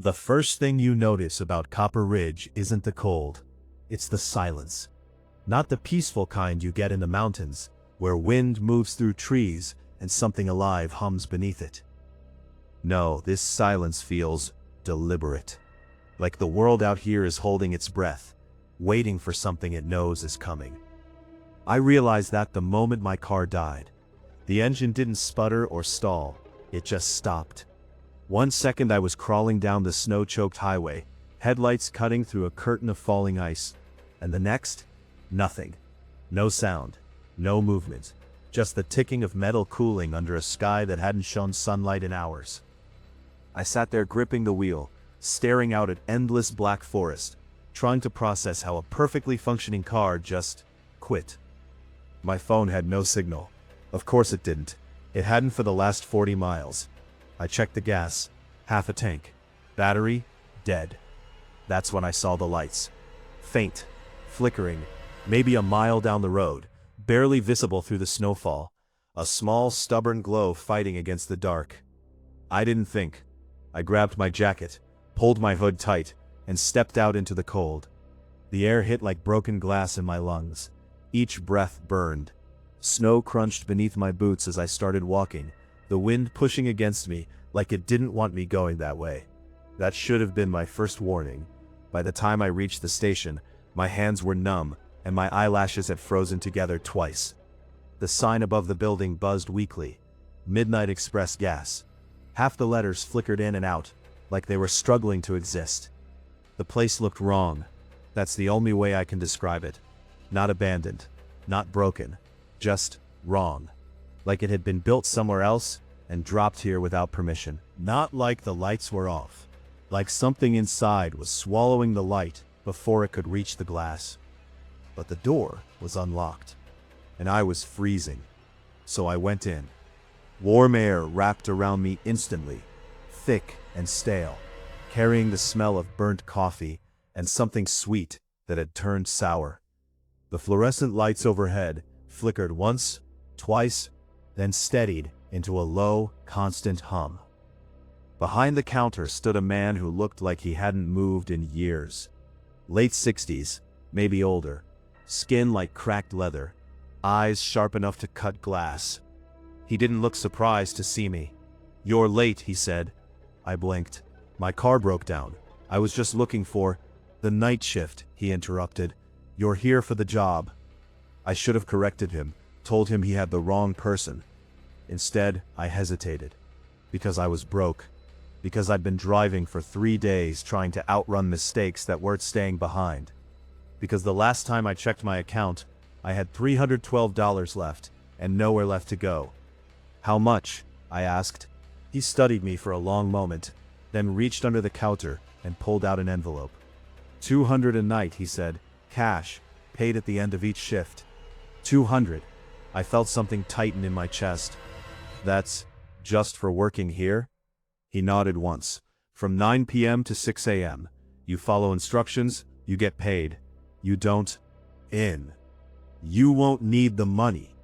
The first thing you notice about Copper Ridge isn't the cold. It's the silence. Not the peaceful kind you get in the mountains, where wind moves through trees and something alive hums beneath it. No, this silence feels deliberate. Like the world out here is holding its breath, waiting for something it knows is coming. I realized that the moment my car died. The engine didn't sputter or stall, it just stopped. 1 second I was crawling down the snow-choked highway, headlights cutting through a curtain of falling ice, and the next, nothing. No sound, no movement, just the ticking of metal cooling under a sky that hadn't shown sunlight in hours. I sat there gripping the wheel, staring out at endless black forest, trying to process how a perfectly functioning car just quit. My phone had no signal. Of course it didn't. It hadn't for the last 40 miles. I checked the gas, half a tank. Battery, dead. That's when I saw the lights. Faint, flickering, maybe a mile down the road, barely visible through the snowfall. A small, stubborn glow fighting against the dark. I didn't think. I grabbed my jacket, pulled my hood tight, and stepped out into the cold. The air hit like broken glass in my lungs. Each breath burned. Snow crunched beneath my boots as I started walking, the wind pushing against me like it didn't want me going that way. That should have been my first warning. By the time I reached the station, my hands were numb and my eyelashes had frozen together twice. The sign above the building buzzed weakly. Midnight Express Gas. Half the letters flickered in and out, like they were struggling to exist. The place looked wrong. That's the only way I can describe it. Not abandoned, not broken, just wrong. Like it had been built somewhere else and dropped here without permission. Not like the lights were off. Like something inside was swallowing the light before it could reach the glass. But the door was unlocked, and I was freezing. So I went in. Warm air wrapped around me instantly, thick and stale, carrying the smell of burnt coffee and something sweet that had turned sour. The fluorescent lights overhead flickered once, twice, then steadied into a low, constant hum. Behind the counter stood a man who looked like he hadn't moved in years. Late 60s, maybe older, skin like cracked leather, eyes sharp enough to cut glass. He didn't look surprised to see me. "You're late," he said. I blinked. "My car broke down. I was just looking for—" "The night shift," he interrupted. "You're here for the job." I should have corrected him, told him he had the wrong person. Instead, I hesitated. Because I was broke. Because I'd been driving for 3 days trying to outrun mistakes that weren't staying behind. Because the last time I checked my account, I had $312 left and nowhere left to go. "How much?" I asked. He studied me for a long moment, then reached under the counter and pulled out an envelope. $200 a night, he said. Cash, paid at the end of each shift. 200. I felt something tighten in my chest. "That's just for working here?" He nodded once. "From 9 p.m. to 6 a.m. You follow instructions, you get paid. You don't, you won't need the money."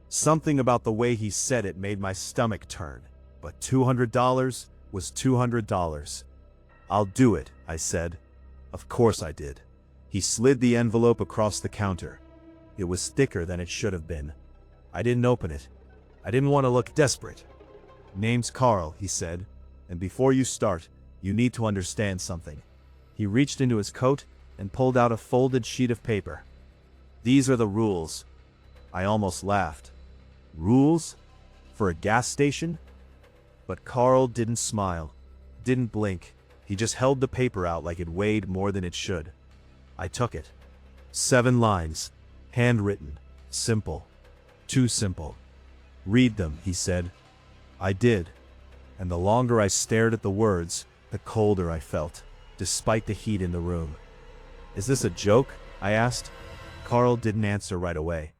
Something about the way he said it made my stomach turn. But $200 was $200. "I'll do it," I said. Of course I did. He slid the envelope across the counter. It was thicker than it should have been. I didn't open it. I didn't want to look desperate. "Name's Carl," he said, "and before you start, you need to understand something." He reached into his coat and pulled out a folded sheet of paper. "These are the rules." I almost laughed. Rules? For a gas station? But Carl didn't smile, didn't blink. He just held the paper out like it weighed more than it should. I took it. 7 lines, handwritten, simple, too simple. "Read them," he said. I did, and the longer I stared at the words, the colder I felt, despite the heat in the room. "Is this a joke?" I asked. Carl didn't answer right away.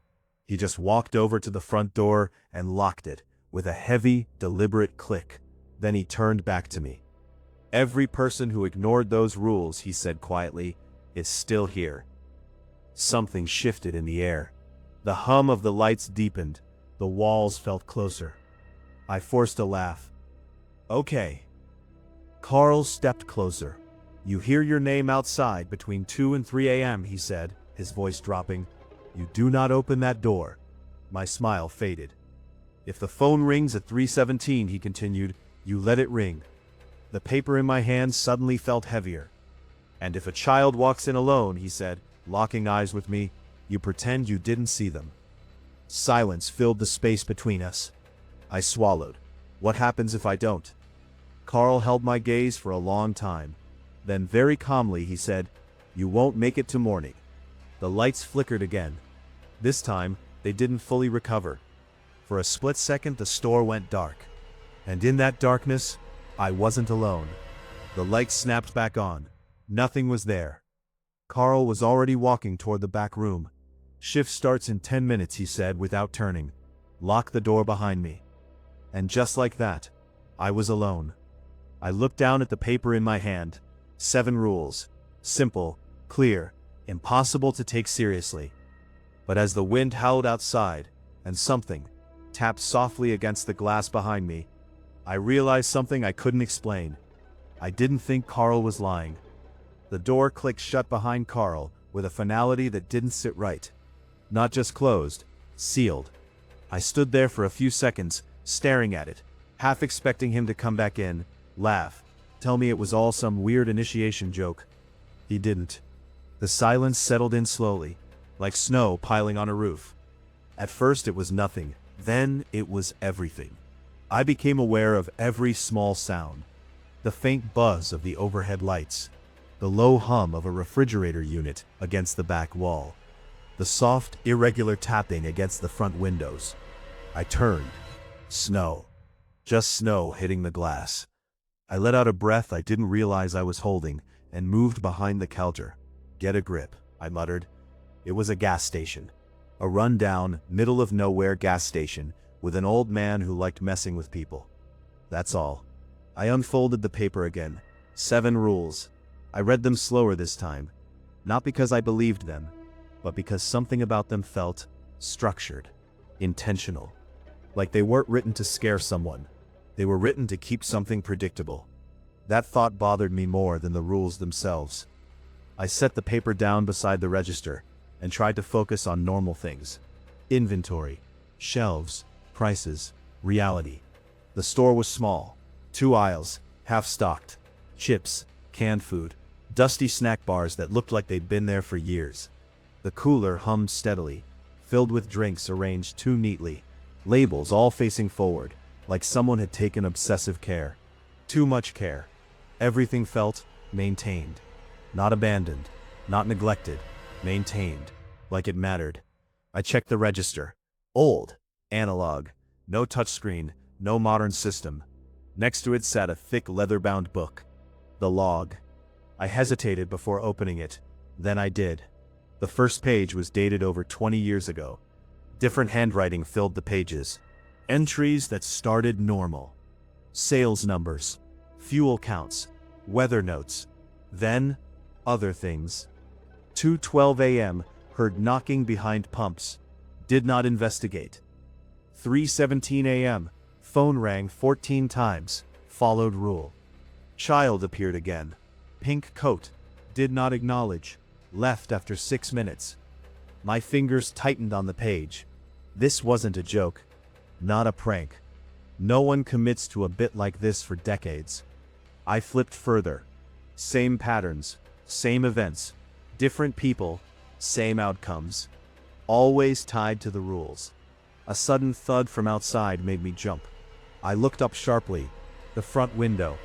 He just walked over to the front door and locked it with a heavy, deliberate click. Then he turned back to me. "Every person who ignored those rules," he said quietly, "is still here." Something shifted in the air. The hum of the lights deepened. The walls felt closer. I forced a laugh. "Okay." Carl stepped closer. "You hear your name outside between 2 and 3 a.m., he said, his voice dropping. "You do not open that door." My smile faded. "If the phone rings at 3:17, he continued, "you let it ring." The paper in my hand suddenly felt heavier. "And if a child walks in alone," he said, locking eyes with me, "you pretend you didn't see them." Silence filled the space between us. I swallowed. "What happens if I don't?" Carl held my gaze for a long time. Then very calmly he said, "You won't make it to morning." The lights flickered again. This time, they didn't fully recover. For a split second, the store went dark. And in that darkness, I wasn't alone. The lights snapped back on. Nothing was there. Carl was already walking toward the back room. "Shift starts in 10 minutes, he said without turning. "Lock the door behind me." And just like that, I was alone. I looked down at the paper in my hand. 7 rules. Simple, clear, impossible to take seriously. But as the wind howled outside, and something tapped softly against the glass behind me, I realized something I couldn't explain. I didn't think Carl was lying. The door clicked shut behind Carl with a finality that didn't sit right. Not just closed, sealed. I stood there for a few seconds, staring at it, half expecting him to come back in, laugh, tell me it was all some weird initiation joke. He didn't. The silence settled in slowly, like snow piling on a roof. At first it was nothing, then it was everything. I became aware of every small sound. The faint buzz of the overhead lights, the low hum of a refrigerator unit against the back wall, the soft, irregular tapping against the front windows. I turned. Snow. Just snow hitting the glass. I let out a breath I didn't realize I was holding and moved behind the counter. "Get a grip," I muttered. It was a gas station. A run-down, middle-of-nowhere gas station with an old man who liked messing with people. That's all. I unfolded the paper again. 7 rules. I read them slower this time. Not because I believed them, but because something about them felt structured, intentional. Like they weren't written to scare someone. They were written to keep something predictable. That thought bothered me more than the rules themselves. I set the paper down beside the register and tried to focus on normal things. Inventory, shelves, prices, reality. The store was small. 2 aisles, half-stocked. Chips, canned food, dusty snack bars that looked like they'd been there for years. The cooler hummed steadily, filled with drinks arranged too neatly. Labels all facing forward, like someone had taken obsessive care. Too much care. Everything felt maintained. Not abandoned, not neglected, maintained, like it mattered. I checked the register. Old, analog, no touchscreen, no modern system. Next to it sat a thick leather-bound book. The log. I hesitated before opening it, then I did. The first page was dated over 20 years ago. Different handwriting filled the pages. Entries that started normal. Sales numbers, fuel counts, weather notes. Then, other things. 2:12 a.m., heard knocking behind pumps. Did not investigate. 3:17 a.m., phone rang 14 times. Followed rule. Child appeared again. Pink coat. Did not acknowledge. Left after 6 minutes. My fingers tightened on the page. This wasn't a joke. Not a prank. No one commits to a bit like this for decades. I flipped further. Same patterns, same events, different people, same outcomes. Always tied to the rules. A sudden thud from outside made me jump. I looked up sharply. The front window.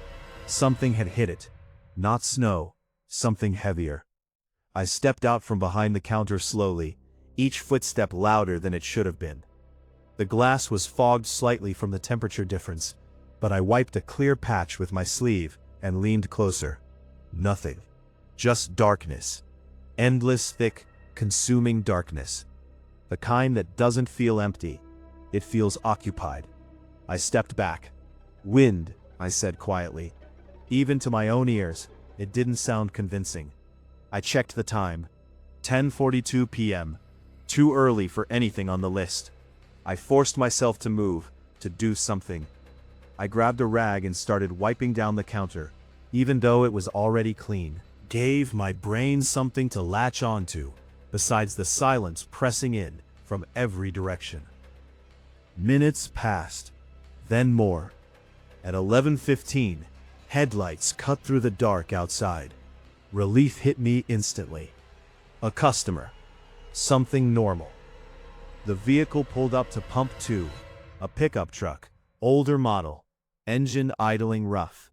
Something had hit it. Not snow, something heavier. I stepped out from behind the counter slowly, each footstep louder than it should have been. The glass was fogged slightly from the temperature difference, but I wiped a clear patch with my sleeve and leaned closer. Nothing. Just darkness. Endless, thick, consuming darkness. The kind that doesn't feel empty. It feels occupied. I stepped back. "Wind," I said quietly. Even to my own ears, it didn't sound convincing. I checked the time. 10:42 p.m. Too early for anything on the list. I forced myself to move, to do something. I grabbed a rag and started wiping down the counter, even though it was already clean, gave my brain something to latch onto, besides the silence pressing in from every direction. Minutes passed, then more. At 11:15, headlights cut through the dark outside. Relief hit me instantly. A customer. Something normal. The vehicle pulled up to pump 2, a pickup truck, older model, engine idling rough.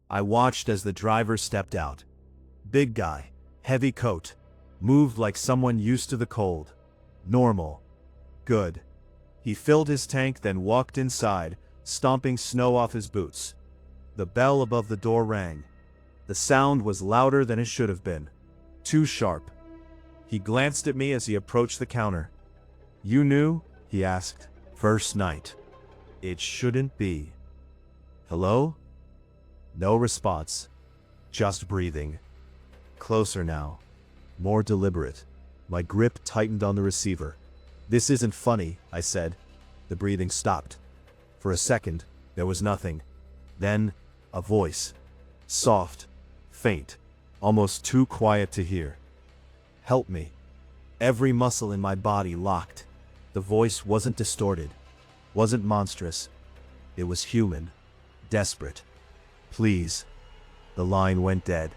I watched as the driver stepped out. Big guy, heavy coat, moved like someone used to the cold. Normal. Good. He filled his tank, then walked inside, stomping snow off his boots. The bell above the door rang. The sound was louder than it should have been. Too sharp. He glanced at me as he approached the counter. "You knew?" he asked. "First night. It shouldn't be." "Hello?" No response. Just breathing. Closer now. More deliberate. My grip tightened on the receiver. "This isn't funny," I said. The breathing stopped. For a second, there was nothing. Then, a voice. Soft, faint, almost too quiet to hear. "Help me." Every muscle in my body locked. The voice wasn't distorted, wasn't monstrous. It was human, desperate. "Please." The line went dead.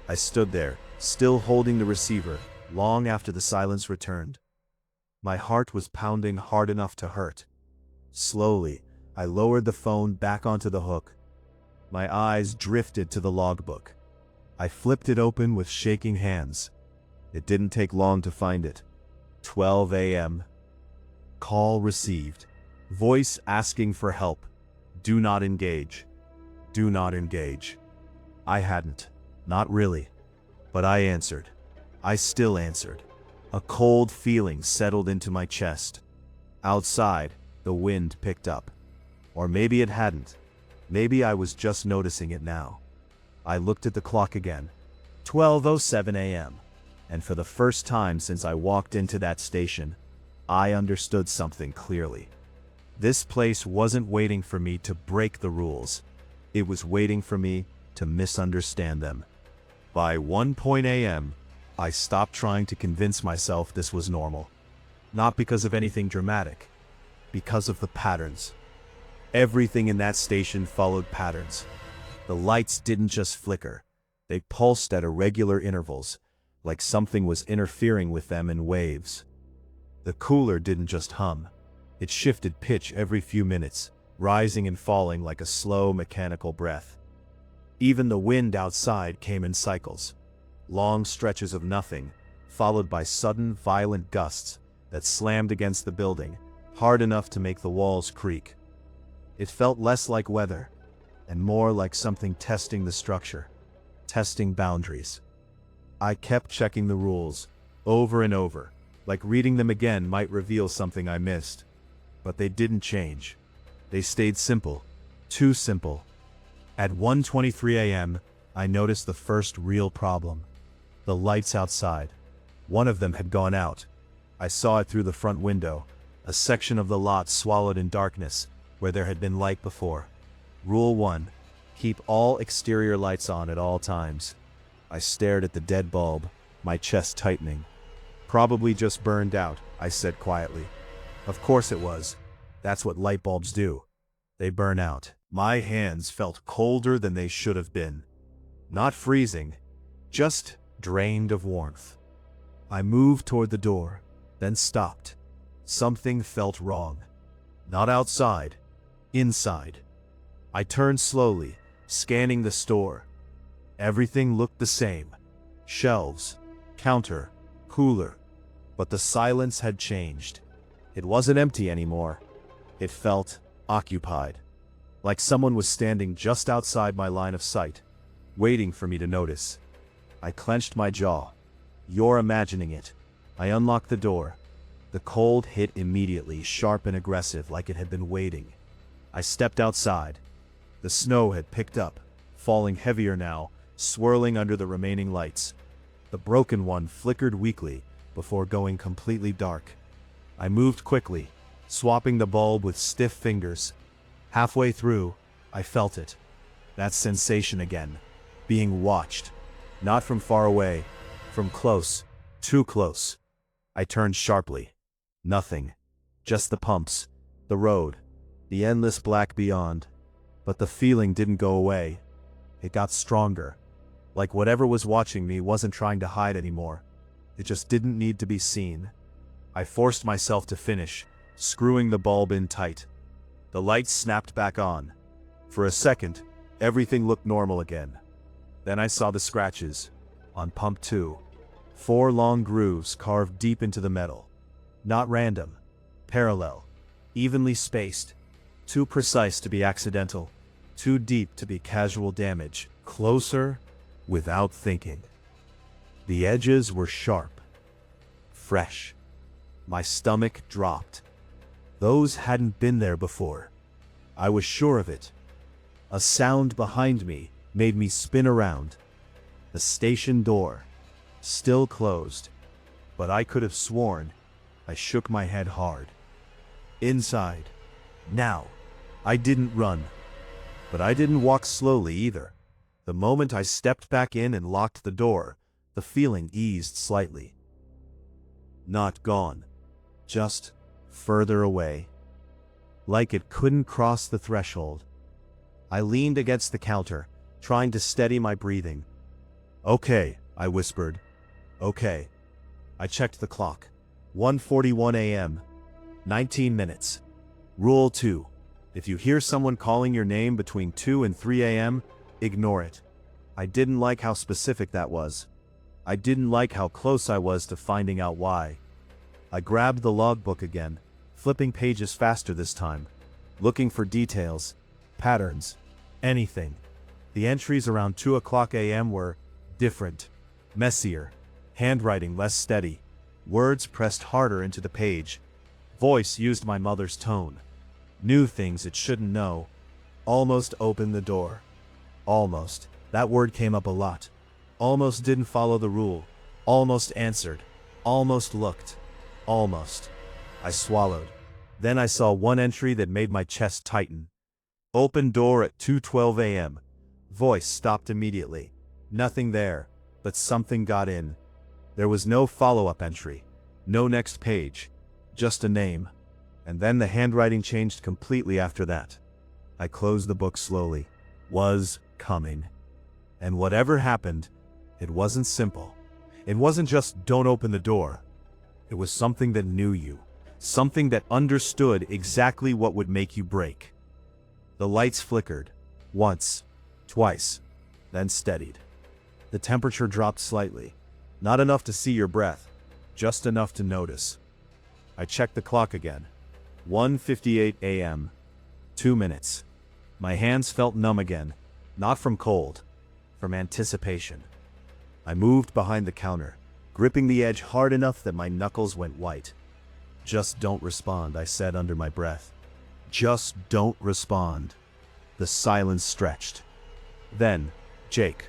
I stood there, still holding the receiver, long after the silence returned. My heart was pounding hard enough to hurt. Slowly, I lowered the phone back onto the hook. My eyes drifted to the logbook. I flipped it open with shaking hands. It didn't take long to find it. 12 a.m. Call received. Voice asking for help. Do not engage. Do not engage. I hadn't. Not really. But I answered. I still answered. A cold feeling settled into my chest. Outside, the wind picked up. Or maybe it hadn't. Maybe I was just noticing it now. I looked at the clock again. 12:07 a.m. And for the first time since I walked into that station, I understood something clearly. This place wasn't waiting for me to break the rules. It was waiting for me to misunderstand them. By 1 a.m., I stopped trying to convince myself this was normal. Not because of anything dramatic, because of the patterns. Everything in that station followed patterns. The lights didn't just flicker. They pulsed at irregular intervals, like something was interfering with them in waves. The cooler didn't just hum. It shifted pitch every few minutes, rising and falling like a slow mechanical breath. Even the wind outside came in cycles. Long stretches of nothing, followed by sudden violent gusts that slammed against the building, hard enough to make the walls creak. It felt less like weather, and more like something testing the structure, testing boundaries. I kept checking the rules, over and over, like reading them again might reveal something I missed. But they didn't change. They stayed simple, too simple. At 1:23 a.m., I noticed the first real problem. The lights outside. One of them had gone out. I saw it through the front window, a section of the lot swallowed in darkness, where there had been light before. Rule 1. Keep all exterior lights on at all times. I stared at the dead bulb, my chest tightening. "Probably just burned out," I said quietly. Of course it was. That's what light bulbs do. They burn out. My hands felt colder than they should have been. Not freezing, just drained of warmth. I moved toward the door, then stopped. Something felt wrong. Not outside, inside. I turned slowly, scanning the store. Everything looked the same. Shelves, counter, cooler. But the silence had changed. It wasn't empty anymore. It felt occupied. Like someone was standing just outside my line of sight, waiting for me to notice. I clenched my jaw. "You're imagining it." I unlocked the door. The cold hit immediately, sharp and aggressive, like it had been waiting. I stepped outside. The snow had picked up, falling heavier now, swirling under the remaining lights. The broken one flickered weakly before going completely dark. I moved quickly, swapping the bulb with stiff fingers. Halfway through, I felt it. That sensation again. being watched. Not from far away, from close, too close. I turned sharply. Nothing. Just the pumps, the road, the endless black beyond. But the feeling didn't go away. It got stronger. Like whatever was watching me wasn't trying to hide anymore. It just didn't need to be seen. I forced myself to finish, screwing the bulb in tight. The lights snapped back on. For a second, everything looked normal again. Then I saw the scratches. On pump 2. 4 long grooves carved deep into the metal. Not random. Parallel. Evenly spaced. Too precise to be accidental. Too deep to be casual damage. Closer, without thinking. The edges were sharp. Fresh. My stomach dropped. Those hadn't been there before. I was sure of it. A sound behind me made me spin around. The station door. Still closed. But I could have sworn. I shook my head hard. Inside. Now. I didn't run. But I didn't walk slowly either. The moment I stepped back in and locked the door, the feeling eased slightly. Not gone. Just further away. Like it couldn't cross the threshold. I leaned against the counter, trying to steady my breathing. "Okay," I whispered. "Okay." I checked the clock. 1:41 a.m. 19 minutes. Rule 2. If you hear someone calling your name between 2 and 3 a.m., ignore it. I didn't like how specific that was. I didn't like how close I was to finding out why. I grabbed the logbook again, flipping pages faster this time, looking for details, patterns, anything. The entries around 2 o'clock a.m. were different, messier, handwriting less steady, words pressed harder into the page. Voice used my mother's tone. Knew things it shouldn't know. Almost opened the door. Almost. That word came up a lot. Almost didn't follow the rule. Almost answered. Almost looked. Almost. I swallowed. Then I saw one entry that made my chest tighten. Open door at 2:12 a.m. Voice stopped immediately. Nothing there, but something got in. There was no follow-up entry. No next page. Just a name. And then the handwriting changed completely after that. I closed the book slowly. Was coming. And whatever happened, it wasn't simple. It wasn't just don't open the door. It was something that knew you. Something that understood exactly what would make you break. The lights flickered. Once. Twice. Then steadied. The temperature dropped slightly. Not enough to see your breath. Just enough to notice. I checked the clock again. 1:58 a.m. 2 minutes. My hands felt numb again. Not from cold. From anticipation. I moved behind the counter, gripping the edge hard enough that my knuckles went white. "Just don't respond," I said under my breath. "Just don't respond." The silence stretched. Then, "Jake."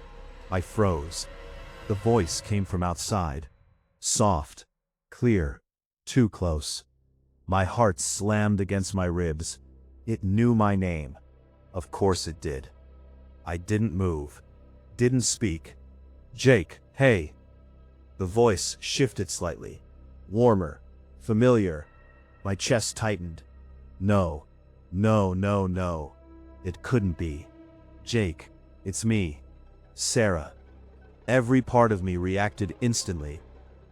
I froze. The voice came from outside. Soft. Clear. Too close. My heart slammed against my ribs. It knew my name. Of course it did. I didn't move. Didn't speak. "Jake, hey." The voice shifted slightly. Warmer. Familiar. My chest tightened. No. No, no, no. It couldn't be. "Jake, it's me. Sarah." Every part of me reacted instantly.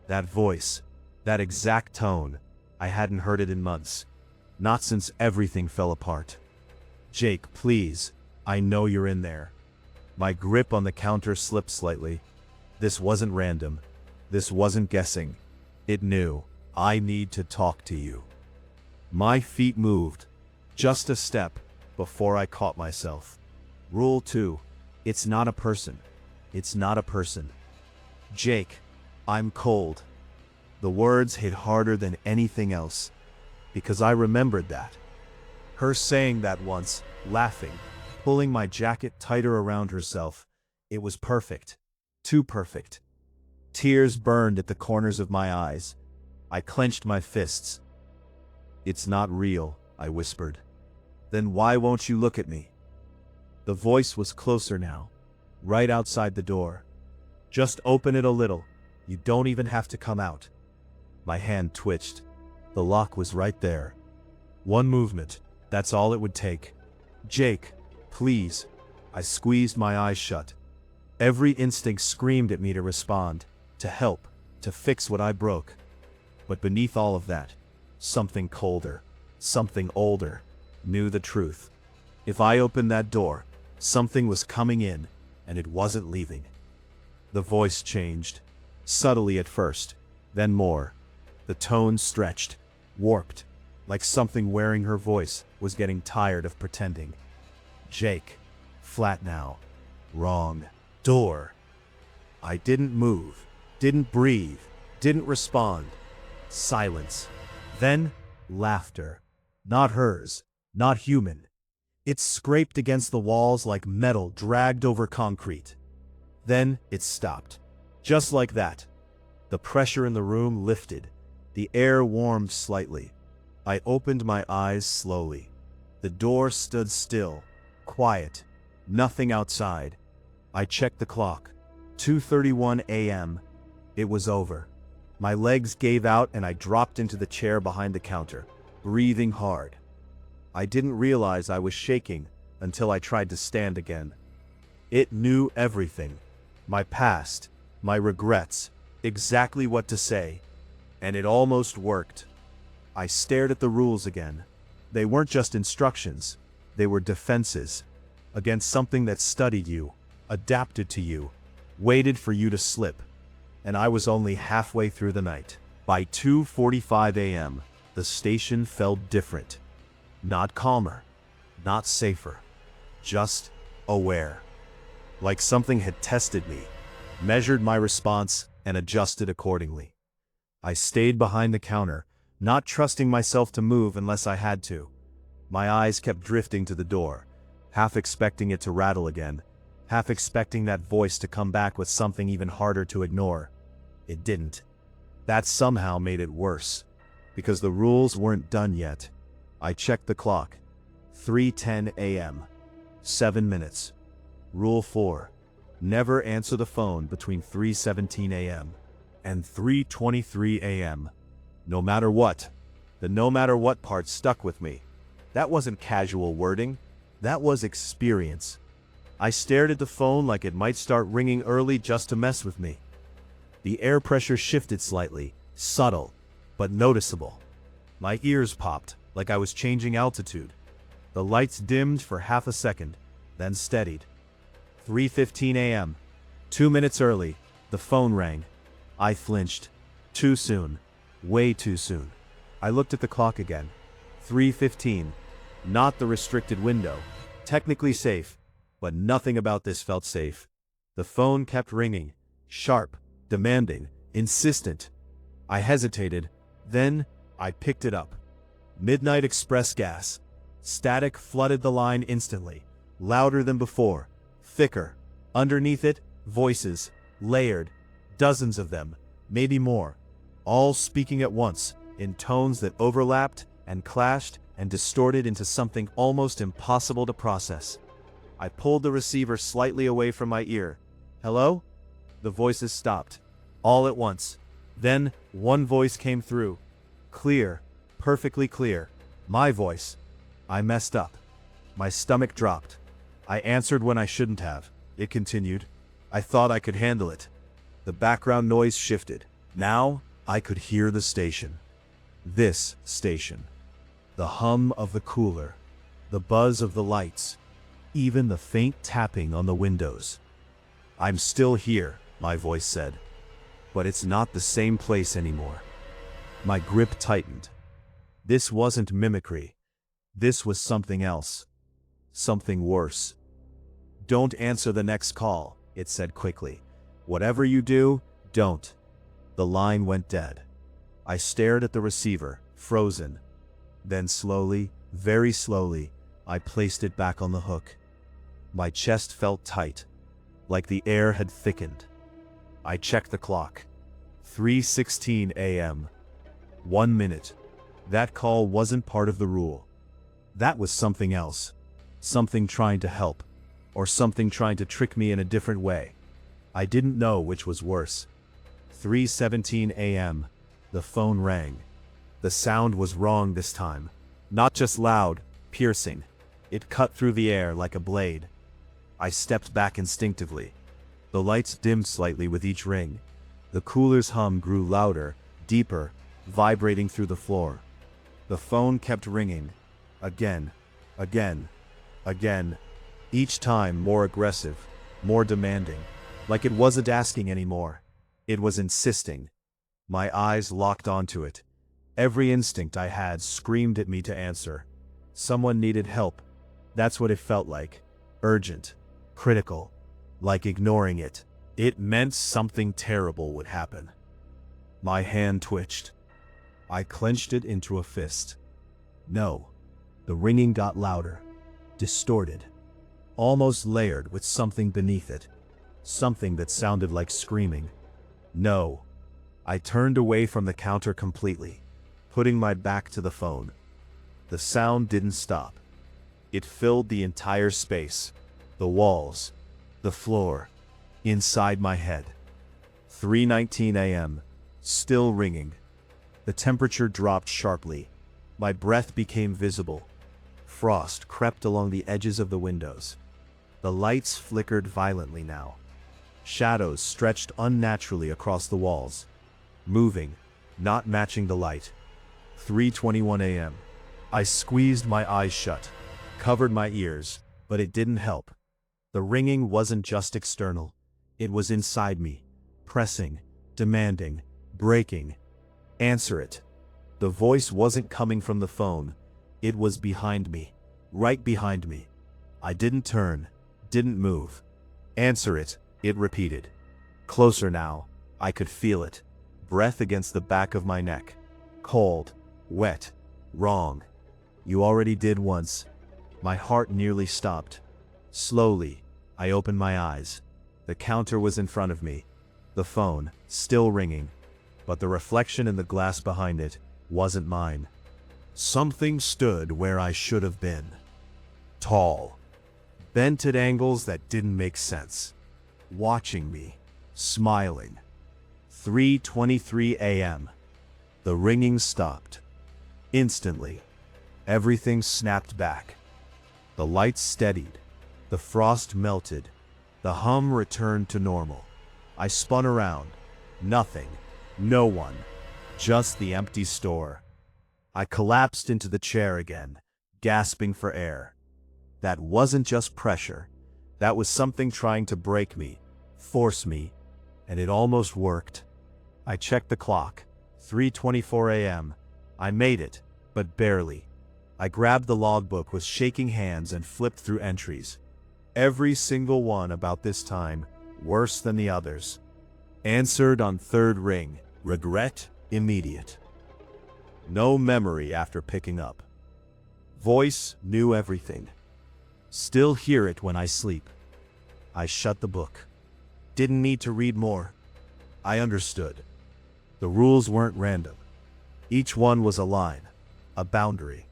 That voice. That exact tone. I hadn't heard it in months. Not since everything fell apart. "Jake, please. I know you're in there." My grip on the counter slipped slightly. This wasn't random. This wasn't guessing. It knew. I need to talk to you. My feet moved. Just a step before I caught myself. Rule 2. It's not a person. It's not a person. "Jake, I'm cold." The words hit harder than anything else, because I remembered that. Her saying that once, laughing, pulling my jacket tighter around herself. It was perfect. Too perfect. Tears burned at the corners of my eyes. I clenched my fists. "It's not real," I whispered. "Then why won't you look at me?" The voice was closer now. right outside the door. Just open it a little. You don't even have to come out. My hand twitched. The lock was right there. One movement, that's all it would take. Jake, please. I squeezed my eyes shut. Every instinct screamed at me to respond, to help, to fix what I broke. But beneath all of that, something colder, something older, knew the truth. If I opened that door, something was coming in, and it wasn't leaving. The voice changed, subtly at first, then more. The tone stretched, warped, like something wearing her voice was getting tired of pretending. Jake. Flat now. Wrong. Door. I didn't move, didn't breathe, didn't respond. Silence. Then, laughter. Not hers, not human. It scraped against the walls like metal dragged over concrete. Then it stopped. Just like that. The pressure in the room lifted. The air warmed slightly. I opened my eyes slowly. The door stood still, quiet, nothing outside. I checked the clock. 2:31 a.m. It was over. My legs gave out and I dropped into the chair behind the counter, breathing hard. I didn't realize I was shaking until I tried to stand again. It knew everything. My past, my regrets, exactly what to say. And it almost worked. I stared at the rules again. They weren't just instructions. They were defenses against something that studied you, adapted to you, waited for you to slip. And I was only halfway through the night. By 2:45 a.m., the station felt different. Not calmer, not safer, just aware. Like something had tested me, measured my response, and adjusted accordingly. I stayed behind the counter, not trusting myself to move unless I had to. My eyes kept drifting to the door, half expecting it to rattle again, half expecting that voice to come back with something even harder to ignore. It didn't. That somehow made it worse, because the rules weren't done yet. I checked the clock. 3:10 a.m. 7 minutes. Rule 4. Never answer the phone between 3:17 a.m. and 3:23 a.m. No matter what. The no matter what part stuck with me. That wasn't casual wording. That was experience. I stared at the phone like it might start ringing early just to mess with me. The air pressure shifted slightly, subtle, but noticeable. My ears popped, like I was changing altitude. The lights dimmed for half a second, then steadied. 3:15 a.m. 2 minutes early, the phone rang. I flinched. Too soon. Way too soon. I looked at the clock again. 3:15. Not the restricted window. Technically safe, but nothing about this felt safe. The phone kept ringing. Sharp, demanding, insistent. I hesitated. Then, I picked it up. Midnight Express gas. Static flooded the line instantly. Louder than before. Thicker. Underneath it, voices. Layered. Dozens of them. Maybe more. All speaking at once, in tones that overlapped and clashed and distorted into something almost impossible to process. I pulled the receiver slightly away from my ear. Hello? The voices stopped. All at once. Then, one voice came through. Clear. Perfectly clear. My voice. I messed up. My stomach dropped. I answered when I shouldn't have. It continued. I thought I could handle it. The background noise shifted. Now, I could hear the station. This station. The hum of the cooler. The buzz of the lights. Even the faint tapping on the windows. I'm still here, my voice said. But it's not the same place anymore. My grip tightened. This wasn't mimicry. This was something else. Something worse. Don't answer the next call, it said quickly. Whatever you do, don't. The line went dead. I stared at the receiver, frozen. Then slowly, very slowly, I placed it back on the hook. My chest felt tight, like the air had thickened. I checked the clock. 3:16 a.m. 1 minute. That call wasn't part of the rule. That was something else. Something trying to help. or something trying to trick me in a different way. I didn't know which was worse. 3:17 a.m. The phone rang. The sound was wrong this time. Not just loud, piercing. It cut through the air like a blade. I stepped back instinctively. The lights dimmed slightly with each ring. The cooler's hum grew louder, deeper, vibrating through the floor. The phone kept ringing. Again, again, again. Each time more aggressive, more demanding. Like it wasn't asking anymore. It was insisting. My eyes locked onto it. Every instinct I had screamed at me to answer. Someone needed help. That's what it felt like. Urgent. Critical. Like ignoring it. It meant something terrible would happen. My hand twitched. I clenched it into a fist. No. The ringing got louder. Distorted. Almost layered with something beneath it. Something that sounded like screaming. No. I turned away from the counter completely, putting my back to the phone. The sound didn't stop. It filled the entire space. The walls. The floor. Inside my head. 3:19 a.m. Still ringing. The temperature dropped sharply. My breath became visible. Frost crept along the edges of the windows. The lights flickered violently now. Shadows stretched unnaturally across the walls. Moving, not matching the light. 3:21 a.m. I squeezed my eyes shut, covered my ears, but it didn't help. The ringing wasn't just external. It was inside me, pressing, demanding, breaking. Answer it. The voice wasn't coming from the phone. It was behind me, right behind me. I didn't turn, didn't move. Answer it, it repeated. Closer now. I could feel it. Breath against the back of my neck. Cold, wet, wrong. You already did once. My heart nearly stopped. Slowly, I opened my eyes. The counter was in front of me. The phone, still ringing. But the reflection in the glass behind it wasn't mine. Something stood where I should have been. Tall. Bent at angles that didn't make sense. Watching me. Smiling. 3:23 a.m. The ringing stopped. Instantly. Everything snapped back. The lights steadied. The frost melted. The hum returned to normal. I spun around. Nothing. No one. Just the empty store. I collapsed into the chair again, gasping for air. That wasn't just pressure. That was something trying to break me, force me, and it almost worked. I checked the clock. 3:24 a.m. I made it, but barely. I grabbed the logbook with shaking hands and flipped through entries. Every single one about this time, worse than the others. Answered on third ring. Regret, immediate. No memory after picking up. Voice, knew everything. Still hear it when I sleep. I shut the book. Didn't need to read more. I understood. The rules weren't random. Each one was a line, a boundary,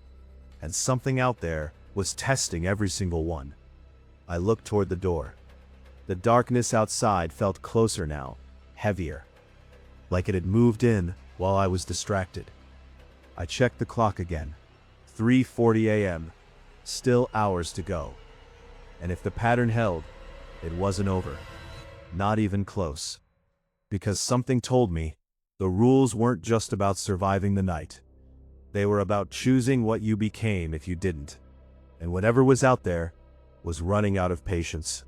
and something out there was testing every single one. I looked toward the door. The darkness outside felt closer now, heavier, like it had moved in while I was distracted. I checked the clock again. 3:40 a.m. Still hours to go. And if the pattern held, it wasn't over. Not even close. Because something told me the rules weren't just about surviving the night. They were about choosing what you became if you didn't. And whatever was out there was running out of patience.